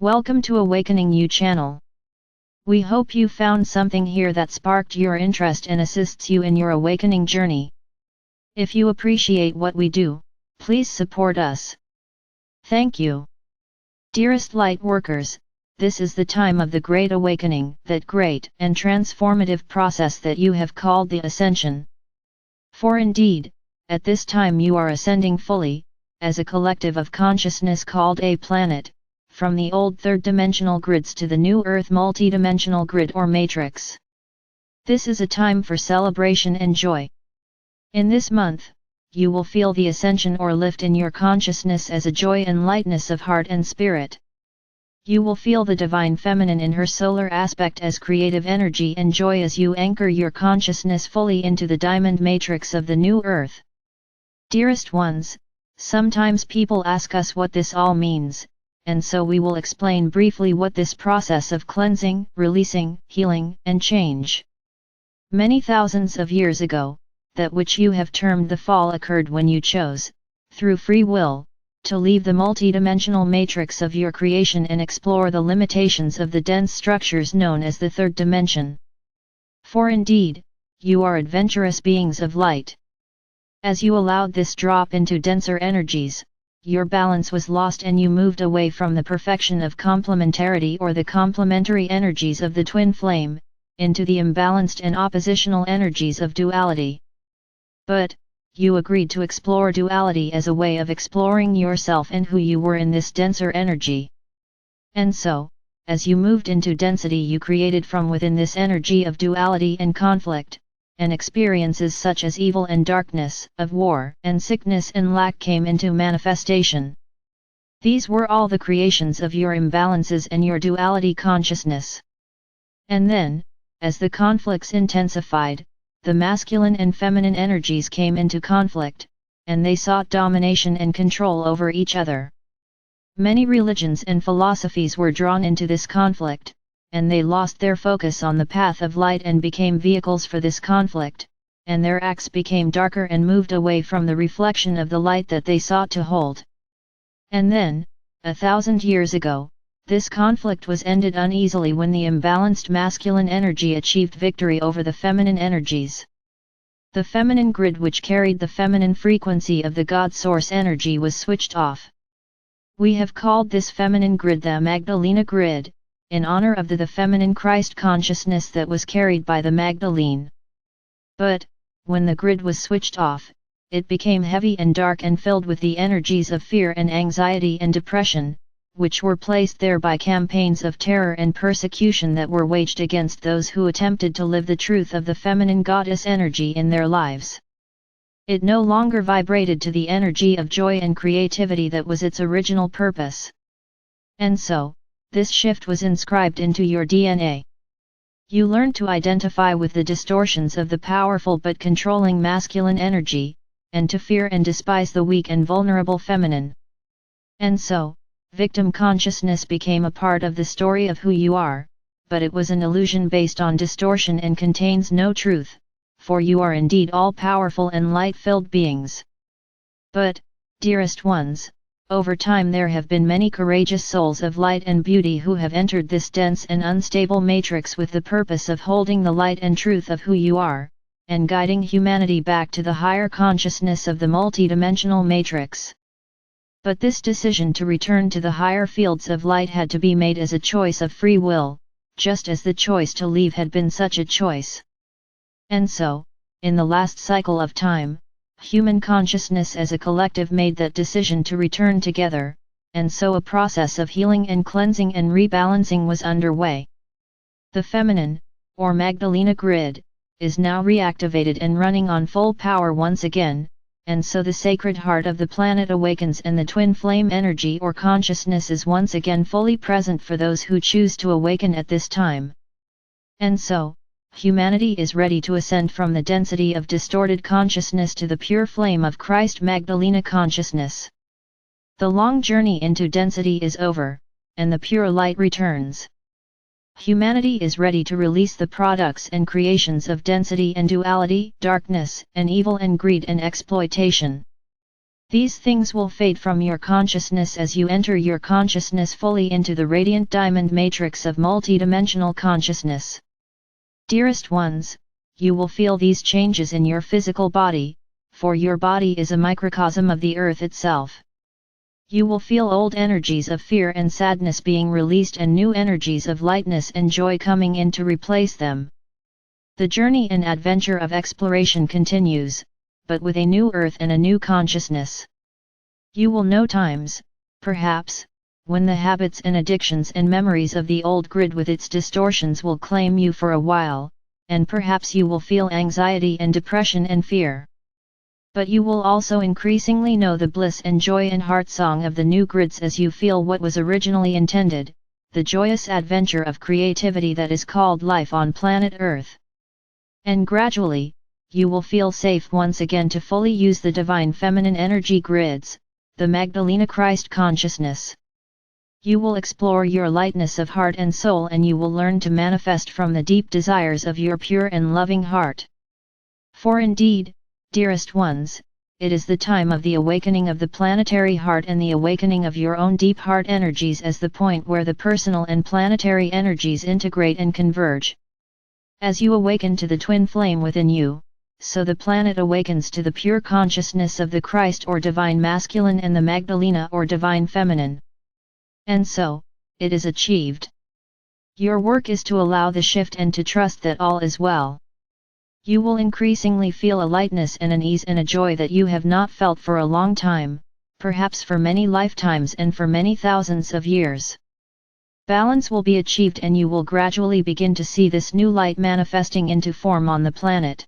Welcome to Awakening You channel. We hope you found something here that sparked your interest and assists you in your awakening journey. If you appreciate what we do, please support us. Thank you. Dearest light workers, this is the time of the Great Awakening, that great and transformative process that you have called the Ascension. For indeed, at this time you are ascending fully, as a collective of consciousness called a planet, from the old third-dimensional grids to the new Earth multidimensional grid or matrix. This is a time for celebration and joy. In this month, you will feel the ascension or lift in your consciousness as a joy and lightness of heart and spirit. You will feel the divine feminine in her solar aspect as creative energy and joy as you anchor your consciousness fully into the diamond matrix of the new Earth. Dearest ones, sometimes people ask us what this all means, and so we will explain briefly what this process of cleansing, releasing, healing, and change. Many thousands of years ago, that which you have termed the fall occurred when you chose, through free will, to leave the multidimensional matrix of your creation and explore the limitations of the dense structures known as the third dimension. For indeed, you are adventurous beings of light. As you allowed this drop into denser energies, your balance was lost and you moved away from the perfection of complementarity or the complementary energies of the twin flame, into the imbalanced and oppositional energies of duality. But, you agreed to explore duality as a way of exploring yourself and who you were in this denser energy. And so, as you moved into density, you created from within this energy of duality and conflict, and experiences such as evil and darkness, of war and sickness and lack came into manifestation. These were all the creations of your imbalances and your duality consciousness. And then, as the conflicts intensified, the masculine and feminine energies came into conflict, and they sought domination and control over each other. Many religions and philosophies were drawn into this conflict, and they lost their focus on the path of light and became vehicles for this conflict, and their acts became darker and moved away from the reflection of the light that they sought to hold. And then, 1,000 years ago, this conflict was ended uneasily when the imbalanced masculine energy achieved victory over the feminine energies. The feminine grid which carried the feminine frequency of the God Source energy was switched off. We have called this feminine grid the Magdalena grid, in honor of the feminine Christ consciousness that was carried by the Magdalene. But, when the grid was switched off, it became heavy and dark and filled with the energies of fear and anxiety and depression, which were placed there by campaigns of terror and persecution that were waged against those who attempted to live the truth of the feminine goddess energy in their lives. It no longer vibrated to the energy of joy and creativity that was its original purpose. And so, this shift was inscribed into your DNA. You learned to identify with the distortions of the powerful but controlling masculine energy, and to fear and despise the weak and vulnerable feminine. And so, victim consciousness became a part of the story of who you are, but it was an illusion based on distortion and contains no truth, for you are indeed all-powerful and light-filled beings. But, dearest ones, over time there have been many courageous souls of light and beauty who have entered this dense and unstable matrix with the purpose of holding the light and truth of who you are, and guiding humanity back to the higher consciousness of the multidimensional matrix. But this decision to return to the higher fields of light had to be made as a choice of free will, just as the choice to leave had been such a choice. And so, in the last cycle of time, human consciousness as a collective made that decision to return together, and so a process of healing and cleansing and rebalancing was underway. The feminine, or Magdalena grid, is now reactivated and running on full power once again, and so the sacred heart of the planet awakens and the twin flame energy or consciousness is once again fully present for those who choose to awaken at this time. And so, humanity is ready to ascend from the density of distorted consciousness to the pure flame of Christ Magdalena consciousness. The long journey into density is over, and the pure light returns. Humanity is ready to release the products and creations of density and duality, darkness and evil and greed and exploitation. These things will fade from your consciousness as you enter your consciousness fully into the radiant diamond matrix of multidimensional consciousness. Dearest ones, you will feel these changes in your physical body, for your body is a microcosm of the earth itself. You will feel old energies of fear and sadness being released and new energies of lightness and joy coming in to replace them. The journey and adventure of exploration continues, but with a new earth and a new consciousness. You will know times, perhaps, when the habits and addictions and memories of the old grid with its distortions will claim you for a while, and perhaps you will feel anxiety and depression and fear. But you will also increasingly know the bliss and joy and heart song of the new grids as you feel what was originally intended, the joyous adventure of creativity that is called life on planet Earth. And gradually, you will feel safe once again to fully use the divine feminine energy grids, the Magdalena Christ consciousness. You will explore your lightness of heart and soul, and you will learn to manifest from the deep desires of your pure and loving heart. For indeed, dearest ones, it is the time of the awakening of the planetary heart and the awakening of your own deep heart energies as the point where the personal and planetary energies integrate and converge. As you awaken to the twin flame within you, so the planet awakens to the pure consciousness of the Christ or divine masculine and the Magdalena or divine feminine. And so, it is achieved. Your work is to allow the shift and to trust that all is well. You will increasingly feel a lightness and an ease and a joy that you have not felt for a long time, perhaps for many lifetimes and for many thousands of years. Balance will be achieved and you will gradually begin to see this new light manifesting into form on the planet.